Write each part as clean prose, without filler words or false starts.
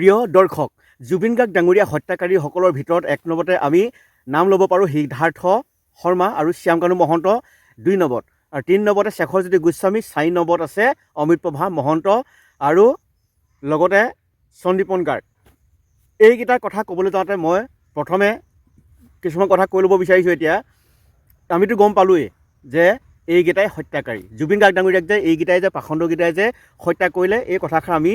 প্ৰিয় দৰ্শক, জুবিন গাৰ্গ ডাঙৰীয়া হত্যাকাৰীসকলৰ ভিতৰত এক নম্বৰতে আমি নাম ল'ব পাৰোঁ সিদ্ধাৰ্থ শৰ্মা আৰু শ্যামকানু মহন্ত 2 নম্বৰত, আৰু 3 নম্বৰতে শেখৰজ্যোতি গোস্বামী, 4 নম্বৰত আছে অমৃতপ্ৰভা মহন্ত আৰু লগতে সন্দীপন গাৰ্গ। এইকেইটাৰ কথা ক'বলৈ যাওঁতে মই প্ৰথমে কিছুমান কথা কৈ ল'ব বিচাৰিছোঁ। এতিয়া আমিতো গম পালোৱেই যে এইকেইটাই হত্যাকাৰী, জুবিন গাৰ্গ ডাঙৰীয়াক যে এইকেইটাই যে পাখণ্ডকেইটাই যে হত্যা কৰিলে এই কথাষাৰ আমি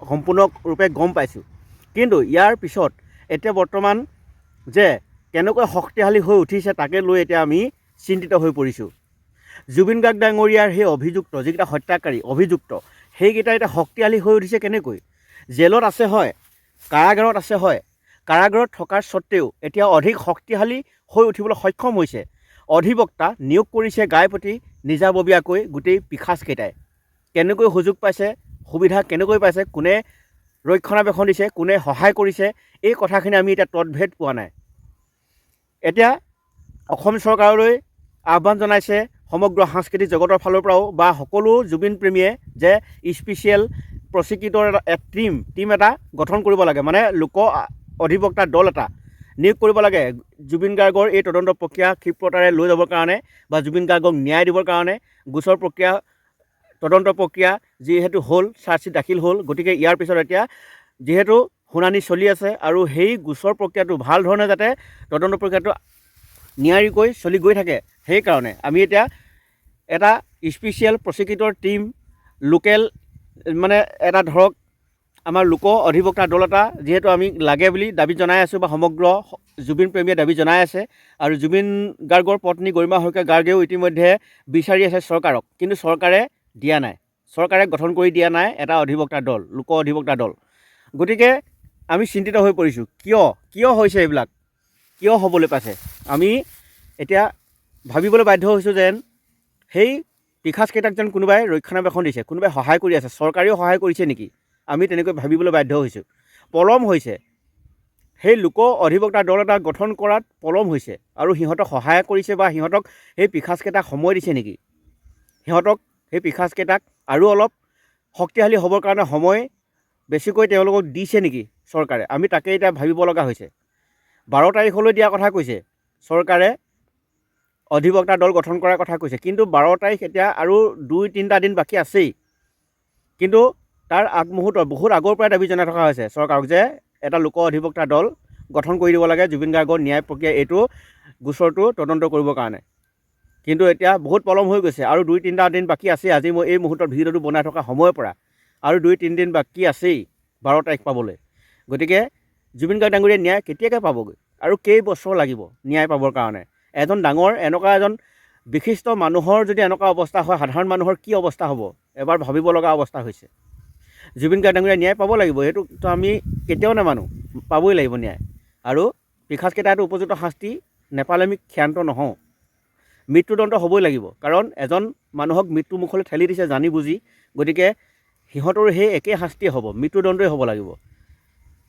সম্পূৰ্ণৰূপে গম পাইছোঁ। কিন্তু ইয়াৰ পিছত এতিয়া বৰ্তমান যে কেনেকৈ শক্তিশালী হৈ উঠিছে তাকে লৈ এতিয়া আমি চিন্তিত হৈ পৰিছোঁ। জুবিন গাৰ্গ ডাঙৰীয়াৰ সেই অভিযুক্ত যিকেইটা হত্যাকাৰী অভিযুক্ত সেইকেইটা এতিয়া শক্তিশালী হৈ উঠিছে কেনেকৈ? জেলত আছে হয়, কাৰাগাৰত আছে হয়, কাৰাগাৰত থকাৰ স্বত্তেও এতিয়া অধিক শক্তিশালী হৈ উঠিবলৈ সক্ষম হৈছে। অধিবক্তা নিয়োগ কৰিছে গাইপতি নিজাববীয়াকৈ গোটেই পিশাচকেইটাই। কেনেকৈ সুযোগ পাইছে, সুবিধা কেনেকৈ পাইছে, কোনে ৰক্ষণাবেক্ষণ দিছে, কোনে সহায় কৰিছে, এই কথাখিনি আমি এতিয়া তদভেদ পোৱা নাই। এতিয়া অসম চৰকাৰলৈ আহ্বান জনাইছে সমগ্ৰ সাংস্কৃতিক জগতৰ ফালৰ পৰাও বা সকলো জুবিন প্ৰেমীয়ে যে স্পেচিয়েল প্ৰচিকিউটৰ টিম এটা গঠন কৰিব লাগে, মানে লোক অধিবক্তা দল এটা নিয়োগ কৰিব লাগে জুবিন গাৰ্গৰ এই তদন্ত প্ৰক্ৰিয়া ক্ষিপ্ৰতাৰে লৈ যাবৰ কাৰণে বা জুবিন গাৰ্গক ন্যায় দিবৰ কাৰণে। গোচৰ প্ৰক্ৰিয়া তদন্ত প্ৰক্ৰিয়া যিহেতু হ'ল, চাৰ্জশ্বিট দাখিল হ'ল, গতিকে ইয়াৰ পিছত এতিয়া যিহেতু শুনানি চলি আছে আৰু সেই গোচৰ প্ৰক্ৰিয়াটো ভাল ধৰণে যাতে তদন্ত প্ৰক্ৰিয়াটো নিয়াৰিকৈ চলি গৈ থাকে, সেইকাৰণে আমি এতিয়া এটা স্পেচিয়েল প্ৰচিকিউটৰ টিম লোকেল মানে এটা ধৰক আমাৰ লোক অধিবক্তা দল এটা যিহেতু আমি লাগে বুলি দাবী জনাই আছোঁ বা সমগ্ৰ জুবিন প্ৰেমীয়ে দাবী জনাই আছে। আৰু জুবিন গাৰ্গৰ পত্নী গৰিমা শইকীয়া গাৰ্গেও ইতিমধ্যে বিচাৰি আছে চৰকাৰক, কিন্তু চৰকাৰে দিয়া নাই, চৰকাৰে গঠন কৰি দিয়া নাই এটা অধিবক্তা দল, লোক অধিবক্তা দল। গতিকে আমি চিন্তিত হৈ পৰিছোঁ, কিয় হৈছে এইবিলাক, কিয় হ'বলৈ পাইছে। আমি এতিয়া ভাবিবলৈ বাধ্য হৈছোঁ যেন সেই পিশাচকেইটাক যেন কোনোবাই ৰক্ষণাবেক্ষণ দিছে, কোনোবাই সহায় কৰি আছে, চৰকাৰেও সহায় কৰিছে নেকি, আমি তেনেকৈ ভাবিবলৈ বাধ্য হৈছোঁ। পলম হৈছে, সেই লোক অধিবক্তা দল এটা গঠন কৰাত পলম হৈছে, আৰু সিহঁতক সহায় কৰিছে বা সিহঁতক সেই পিশাচকেইটাক সময় দিছে নেকি, সিহঁতক সেই পিশাচকেইটাক আৰু অলপ শক্তিশালী হ'বৰ কাৰণে সময় বেছিকৈ তেওঁলোকক দিছে নেকি চৰকাৰে, আমি তাকে এতিয়া ভাবিব লগা হৈছে। 12 তাৰিখলৈ দিয়াৰ কথা কৈছে চৰকাৰে, অধিবক্তা দল গঠন কৰাৰ কথা কৈছে, কিন্তু 12 তাৰিখ এতিয়া আৰু 2-3টা দিন বাকী আছেই। কিন্তু তাৰ আগমুহূৰ্তত বহুত আগৰ পৰাই দাবী জনাই থকা হৈছে চৰকাৰক যে এটা লোক অধিবক্তা দল গঠন কৰি দিব লাগে জুবিন গাৰ্গৰ ন্যায় প্ৰক্ৰিয়া এইটো গোচৰটো তদন্ত কৰিবৰ কাৰণে। কিন্তু এতিয়া বহুত পলম হৈ গৈছে, আৰু 2-3টা দিন বাকী আছেই। আজি মই এই মুহূৰ্তত ভিডিঅ'টো বনাই থকা সময়ৰ পৰা আৰু 2-3 দিন বাকী আছেই 12 তাৰিখ পাবলৈ। গতিকে জুবিন গাৰ্গ ডাঙৰীয়া ন্যায় কেতিয়াকৈ পাবগৈ আৰু কেইবছৰ লাগিব ন্যায় পাবৰ কাৰণে? এজন ডাঙৰ এনেকুৱা এজন বিশিষ্ট মানুহৰ যদি এনেকুৱা অৱস্থা হয়, সাধাৰণ মানুহৰ কি অৱস্থা হ'ব এবাৰ ভাবিব লগা অৱস্থা হৈছে। জুবিন গাৰ্গ ডাঙৰীয়া ন্যায় পাব লাগিব, সেইটোতো আমি কেতিয়াও নামানো, পাবই লাগিব ন্যায়। আৰু পিশাচকেইটাইতো উপযুক্ত শাস্তি নেপালে আমি ক্ষান্ত নহওঁ, মৃত্যুদণ্ড হ'বই লাগিব, কাৰণ এজন মানুহক মৃত্যুমুখলৈ ঠেলি দিছে জানি বুজি। গতিকে সিহঁতৰো সেই একেই শাস্তি হ'ব, মৃত্যুদণ্ডই হ'ব লাগিব।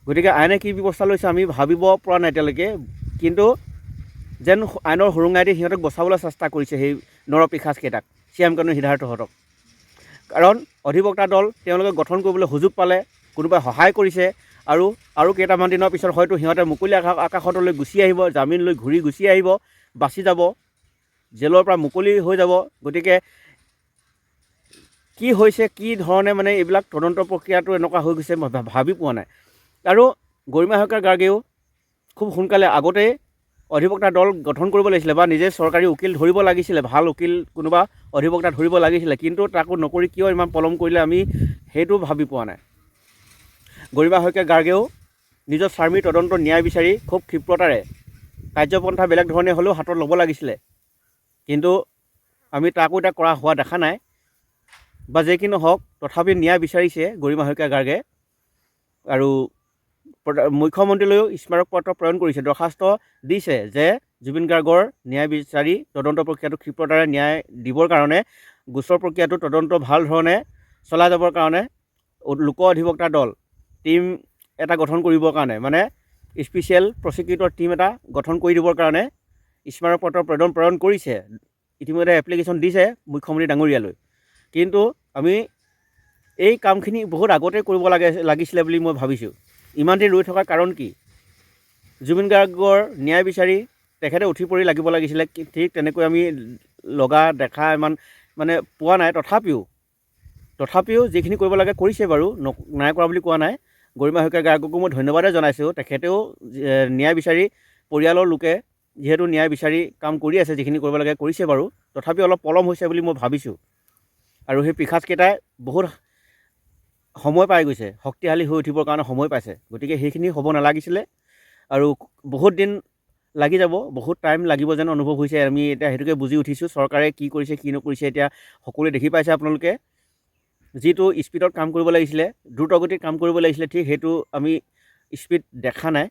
গতিকে আইনে কি ব্যৱস্থা লৈছে আমি ভাবিব পৰা নাই এতিয়ালৈকে, কিন্তু যেন আইনৰ সুৰুঙাই দি সিহঁতক বচাবলৈ চেষ্টা কৰিছে সেই নৰপিশাচকেইটাক, শ্যামকানু সিদ্ধাৰ্থহঁতক। কাৰণ অধিবক্তা দল তেওঁলোকে গঠন কৰিবলৈ সুযোগ পালে, কোনোবাই সহায় কৰিছে, আৰু কেইটামান দিনৰ পিছত হয়তো সিহঁতে মুকলি আকাশতলৈ গুচি আহিব, জামিন লৈ ঘূৰি গুচি আহিব, বাচি যাব, জেলৰ পৰা মুকলি হৈ যাব। গতিকে কি হৈছে, কি ধৰণে মানে এইবিলাক তদন্ত প্ৰক্ৰিয়াটো এনেকুৱা হৈ গৈছে মই ভাবি পোৱা নাই। আৰু গৰিমা শইকীয়া গাৰ্গেও খুব সোনকালে আগতেই অধিবক্তা দল গঠন কৰিব লাগিছিলে বা নিজে চৰকাৰী উকিল ধৰিব লাগিছিলে, ভাল উকিল কোনোবা অধিবক্তা ধৰিব লাগিছিলে, কিন্তু তাকো নকৰি কিয় ইমান পলম কৰিলে আমি সেইটো ভাবি পোৱা নাই। গৰিমা শইকীয়া গাৰ্গেও নিজৰ স্বামীৰ তদন্ত ন্যায় বিচাৰি খুব ক্ষিপ্ৰতাৰে কাৰ্যপন্থা বেলেগ ধৰণে হ'লেও হাতত ল'ব লাগিছিলে, কিন্তু আমি তাকো এতিয়া কৰা হোৱা দেখা নাই। বা যে কি নহওক, তথাপি ন্যায় বিচাৰিছে গৰিমা শইকীয়া গাৰ্গে, আৰু মুখ্যমন্ত্ৰীলৈও স্মাৰক পত্ৰ প্ৰেৰণ কৰিছে, দৰখাস্ত দিছে যে জুবিন গাৰ্গৰ ন্যায় বিচাৰি তদন্ত প্ৰক্ৰিয়াটো ক্ষিপ্ৰতাৰে ন্যায় দিবৰ কাৰণে, গোচৰ প্ৰক্ৰিয়াটো তদন্ত ভাল ধৰণে চলাই যাবৰ কাৰণে লোক অধিবক্তা দল টিম এটা গঠন কৰিবৰ কাৰণে, মানে স্পেচিয়েল প্ৰচিকিউটৰ টিম এটা গঠন কৰি দিবৰ কাৰণে স্মাৰক পত্ৰ প্ৰেৰণ কৰিছে, ইতিমধ্যে এপ্লিকেশ্যন দিছে মুখ্যমন্ত্ৰী ডাঙৰীয়ালৈ। কিন্তু আমি এই কামখিনি বহুত আগতে কৰিব লাগিছিলে বুলি মই ভাবিছোঁ। ইমান দিন ৰৈ থকাৰ কাৰণ কি? জুবিন গাৰ্গৰ ন্যায় বিচাৰি তেখেতে উঠি পৰি লাগিব লাগিছিলে, ঠিক তেনেকৈ আমি লগা দেখা ইমান মানে পোৱা নাই। তথাপিও যিখিনি কৰিব লাগে কৰিছে বাৰু, নাই কৰা বুলি কোৱা নাই। গৰিমা শইকীয়া গাৰ্গকো মই ধন্যবাদে জনাইছোঁ। তেখেতেও ন্যায় বিচাৰি, পৰিয়ালৰ লোকে যিহেতু ন্যায় বিচাৰি কাম কৰি আছে, যিখিনি কৰিব লাগে কৰিছে বাৰু, তথাপিও অলপ পলম হৈছে বুলি মই ভাবিছোঁ। আৰু সেই পিশাচকেইটাই বহুত সময় পাই গৈছে, শক্তিশালী হৈ উঠিবৰ কাৰণে সময় পাইছে। গতিকে সেইখিনি হ'ব নালাগিছিলে আৰু বহুত দিন লাগি যাব, বহুত টাইম লাগিব যেন অনুভৱ হৈছে। আমি এতিয়া সেইটোকে বুজি উঠিছোঁ, চৰকাৰে কি কৰিছে কি নকৰিছে এতিয়া সকলোৱে দেখি পাইছে। আপোনালোকে যিটো স্পীডত কাম কৰিব লাগিছিলে, দ্ৰুতগতিত কাম কৰিব লাগিছিলে, ঠিক সেইটো আমি স্পীড দেখা নাই।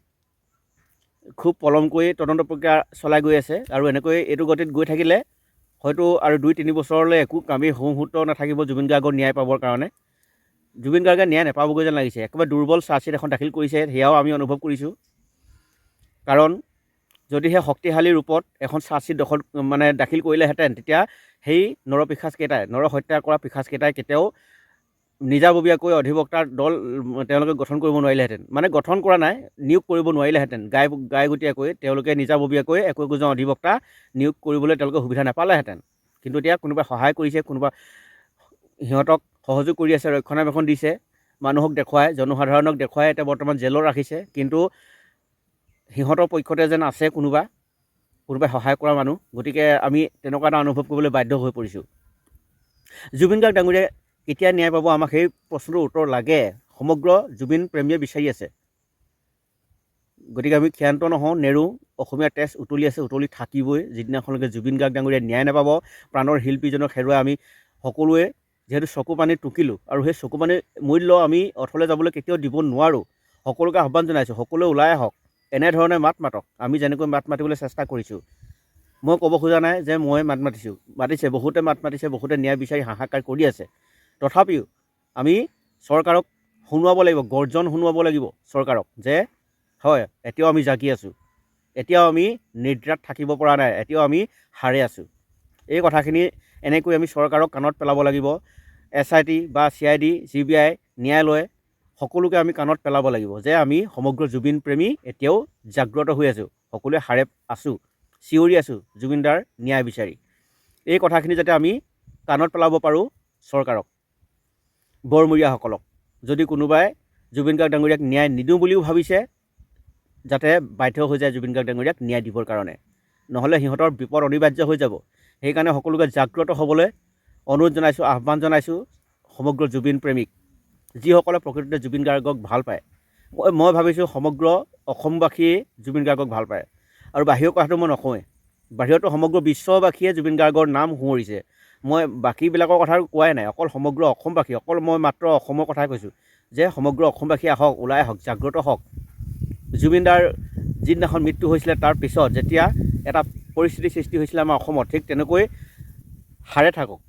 খুব পলমকৈ তদন্ত প্ৰক্ৰিয়া চলাই গৈ আছে আৰু এনেকৈ এইটো গতিত গৈ থাকিলে হয়তো আৰু 2-3 বছৰলৈ একো কামেই মুহূৰ্ত নাথাকিব জুবিন গাৰ্গৰ ন্যায় পাবৰ কাৰণে। জুবিন গাৰ্গে ন্যায় নাপাবগৈ যেন লাগিছে। একেবাৰে দুৰ্বল চাৰ্জশ্বিট এখন দাখিল কৰিছে, সেয়াও আমি অনুভৱ কৰিছোঁ। কাৰণ যদিহে শক্তিশালী ৰূপত এখন চাৰ্জশ্বিট দাখিল কৰিলেহেঁতেন, তেতিয়া সেই নৰ হত্যা কৰা পিশাচকেইটাই কেতিয়াও নিজাববীয়াকৈ অধিবক্তাৰ দল তেওঁলোকে গঠন কৰিব নোৱাৰিলেহেঁতেন। মানে গঠন কৰা নাই, নিয়োগ কৰিব নোৱাৰিলেহেঁতেন। গাইগুটীয়াকৈ তেওঁলোকে নিজাববীয়াকৈ একোজন অধিবক্তা নিয়োগ কৰিবলৈ তেওঁলোকে সুবিধা নাপালেহেঁতেন। কিন্তু এতিয়া কোনোবাই সহায় কৰিছে, কোনোবা সিহঁতক সহযোগ কৰি আছে, ৰক্ষণাবেক্ষণ দিছে, মানুহক দেখুৱাই, জনসাধাৰণক দেখুৱাই এতিয়া বৰ্তমান জেলত ৰাখিছে। কিন্তু সিহঁতৰ পক্ষতে যেন আছে কোনোবাই সহায় কৰা মানুহ। গতিকে আমি তেনেকুৱা এটা অনুভৱ কৰিবলৈ বাধ্য হৈ পৰিছোঁ। জুবিন গাৰ্গ ডাঙৰীয়াই কেতিয়া ন্যায় পাব, আমাক সেই প্ৰশ্নটোৰ উত্তৰ লাগে। সমগ্ৰ জুবিন প্ৰেমীয়ে বিচাৰি আছে। গতিকে আমি ক্ষান্ত নহওঁ, নেৰোঁ। অসমীয়াৰ তেজ উতলি আছে, উতলি থাকিবই। যিদিনাখনলৈকে জুবিন গাৰ্গ ডাঙৰীয়াই ন্যায় নাপাব, প্ৰাণৰ শিল্পীজনক হেৰুৱাই আমি সকলোৱে যিহেতু চকু পানী টুকিলোঁ, আৰু সেই চকু পানীৰ মূল্য আমি অথলে যাবলৈ কেতিয়াও দিব নোৱাৰোঁ। সকলোকে আহ্বান জনাইছোঁ, সকলোৱে ওলাই আহক, এনেধৰণে মাত মাতক। আমি যেনেকৈ মাত মাতিবলৈ চেষ্টা কৰিছোঁ। মই ক'ব খোজা নাই যে মই মাতিছে, বহুতে মাত মাতিছে, বহুতে ন্যায় বিচাৰি হাহাকাৰ কৰি আছে। তথাপিও আমি চৰকাৰক শুনোৱাব লাগিব, গৰ্জন শুনোৱাব লাগিব চৰকাৰক, যে হয়, এতিয়াও আমি জাগি আছোঁ, এতিয়াও আমি নিদ্ৰাত থাকিব পৰা নাই, এতিয়াও আমি হাৰে আছোঁ। এই কথাখিনি এনেকৈ আমি চৰকাৰক কাণত পেলাব লাগিব। SIT বা CID, CBI, ন্যায়ালয় সকলোকে আমি কাণত পেলাব লাগিব যে আমি সমগ্ৰ জুবিন প্ৰেমী এতিয়াও জাগ্ৰত হৈ আছোঁ, সকলোৱে হাৰে আছোঁ, চিঞৰি আছোঁ জুবিনদাৰ ন্যায় বিচাৰি। এই কথাখিনি যাতে আমি কাণত পেলাব পাৰোঁ চৰকাৰক, বৰমূৰীয়াসকলক। যদি কোনোবাই জুবিন গাৰ্গ ডাঙৰীয়াক ন্যায় নিদিওঁ বুলিও ভাবিছে, যাতে বাধ্য হৈ যায় জুবিন গাৰ্গ ডাঙৰীয়াক ন্যায় দিবৰ কাৰণে, নহ'লে সিহঁতৰ বিপদ অনিবাৰ্য হৈ যাব। সেইকাৰণে সকলোকে জাগ্ৰত হ'বলৈ অনুৰোধ জনাইছোঁ, আহ্বান জনাইছোঁ সমগ্ৰ জুবিন প্ৰেমীক, যিসকলে প্ৰকৃততে জুবিন গাৰ্গক ভাল পায়। মই ভাবিছোঁ সমগ্ৰ অসমবাসীয়ে জুবিন গাৰ্গক ভাল পায়। আৰু বাহিৰৰ কথাটো মই নকওঁৱেই, বাহিৰতো সমগ্ৰ বিশ্ববাসীয়ে জুবিন গাৰ্গৰ নাম শুঁৱৰিছে। মই বাকীবিলাকৰ কথা কোৱাই নাই, অকল সমগ্ৰ অসমবাসী, মই মাত্ৰ অসমৰ কথাই কৈছোঁ, যে সমগ্ৰ অসমবাসী আহক, ওলাই আহক, জাগ্ৰত হওক। জুবিনদাৰ যিদিনাখন মৃত্যু হৈছিলে, তাৰ পিছত যেতিয়া এটা পৰিস্থিতিৰ সৃষ্টি হৈছিলে আমাৰ অসমত, ঠিক তেনেকৈ হাৰে থাকক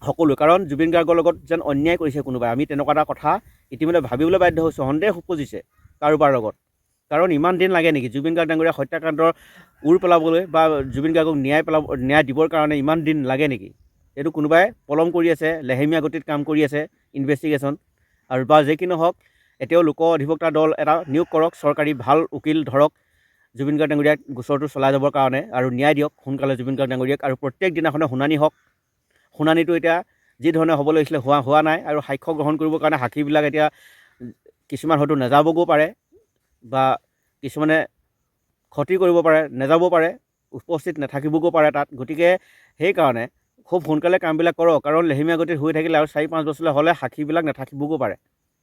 সকলোৱে। কাৰণ জুবিন গাৰ্গৰ লগত যেন অন্যায় কৰিছে কোনোবাই, আমি তেনেকুৱা এটা কথা ইতিমধ্যে ভাবিবলৈ বাধ্য হৈছোঁ। সন্দেহ উপজিছে কাৰোবাৰ লগত। কাৰণ ইমান দিন লাগে নেকি জুবিন গাৰ্গ ডাঙৰীয়া হত্যাকাণ্ডৰ উৰ পেলাবলৈ, বা জুবিন গাৰ্গক ন্যায় দিবৰ কাৰণে ইমান দিন লাগে নেকি? এইটো কোনোবাই পলম কৰি আছে, লেহেমীয়া গতিত কাম কৰি আছে ইনভেষ্টিগেশ্যন। আৰু বা যি কি নহওক, এতিয়াও লোক অধিবক্তা দল এটা নিয়োগ কৰক, চৰকাৰী ভাল উকিল ধৰক জুবিন গাৰ্গ ডাঙৰীয়াক গোচৰটো চলাই যাবৰ কাৰণে, আৰু ন্যায় দিয়ক সোনকালে জুবিন গাৰ্গ ডাঙৰীয়াক। আৰু প্ৰত্যেক দিনাখনে শুনানি হওক। শুনানিটো এতিয়া যি ধৰণে হ'ব লাগিছিলে হোৱা নাই। আৰু সাক্ষ্য গ্ৰহণ কৰিবৰ কাৰণে সাক্ষীবিলাক এতিয়া কিছুমান হয়তো নাযাবগৈও পাৰে, বা কিছুমানে ক্ষতি কৰিব পাৰে, নাযাবও পাৰে, উপস্থিত নাথাকিবগৈও পাৰে তাত। গতিকে সেইকাৰণে খুব সোনকালে কামবিলাক কৰক। কাৰণ লেহেমীয়া গতিত হৈ থাকিলে আৰু 4-5 বছৰলৈ হ'লে সাক্ষীবিলাক নাথাকিবগৈও পাৰে,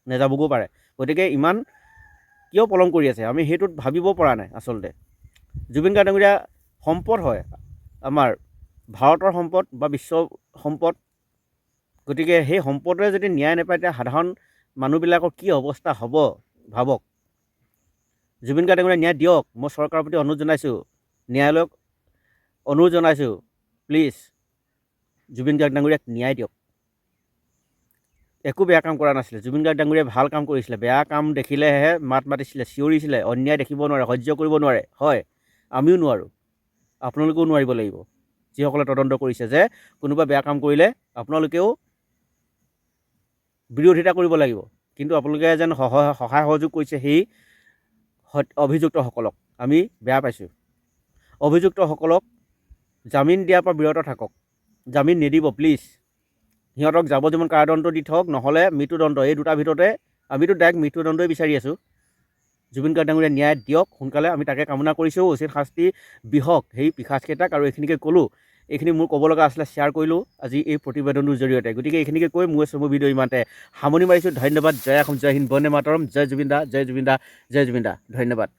নাযাবগৈও পাৰে। গতিকে ইমান কিয় পলম কৰি আছে, আমি সেইটোত ভাবিব পৰা নাই আচলতে। জুবিন গাৰ্গ ডাঙৰীয়া সম্পদ হয়, আমাৰ ভাৰতৰ সম্পদ বা বিশ্ব সম্পদ। গতিকে সেই সম্পদে যদি ন্যায় নাপায়, তেতিয়া সাধাৰণ মানুহবিলাকৰ কি অৱস্থা হ'ব ভাবক। জুবিন গাৰ্গ ডাঙৰীয়াই ন্যায় দিয়ক। মই চৰকাৰৰ প্ৰতি অনুৰোধ জনাইছোঁ, ন্যায়ালয়ক অনুৰোধ জনাইছোঁ, প্লিজ জুবিন গাৰ্গ ডাঙৰীয়াক ন্যায় দিয়ক। একো বেয়া কাম কৰা নাছিলে, জুবিন গাৰ্গ ডাঙৰীয়াই ভাল কাম কৰিছিলে। বেয়া কাম দেখিলেহে মাত মাতিছিলে, চিঞৰিছিলে, অন্যায় দেখিব নোৱাৰে, সহ্য কৰিব নোৱাৰে। হয়, আমিও নোৱাৰোঁ, আপোনালোকেও নোৱাৰিব লাগিব। যিসকলে তদন্ত কৰিছে, যে কোনোবা বেয়া কাম কৰিলে আপোনালোকেও বিৰোধিতা কৰিব লাগিব, কিন্তু আপোনালোকে যেন সহায় সহযোগ কৰিছে সেই অভিযুক্তসকলক আমি বেয়া পাইছোঁ। অভিযুক্তসকলক জামিন দিয়াৰ পৰা বিৰত থাকক, জামিন নিদিব প্লিজ। সিহঁতক যাৱজ্জীৱন কাৰাদণ্ড দি থওক, নহ'লে মৃত্যুদণ্ড। এই দুটাৰ ভিতৰতে আমিতো ডাইৰেক্ট মৃত্যুদণ্ডই বিচাৰি আছোঁ। জুবিন গাৰ্গ ডাঙৰীয়া ন্যায় দিয়ক সোনকালে, আমি তাকে কামনা কৰিছোঁ। উচিত শাস্তি বিহক সেই পিশাচকেইটাক, আৰু এইখিনিকে ক'লোঁ। এইখিনি মোৰ ক'ব লগা আছিলে, শ্বেয়াৰ কৰিলোঁ আজি এই প্ৰতিবেদনটোৰ জৰিয়তে। গতিকে এইখিনিকে কৈ মোৰ চমু ভিডিঅ' ইমানতে সামৰণি মাৰিছোঁ। ধন্যবাদ। জয় অসম, জয় হিন্দ, বন্দে মাতৰম, জয় জুবিন দা, জয় জুবিন দা, জয় জুবিন দা। ধন্যবাদ।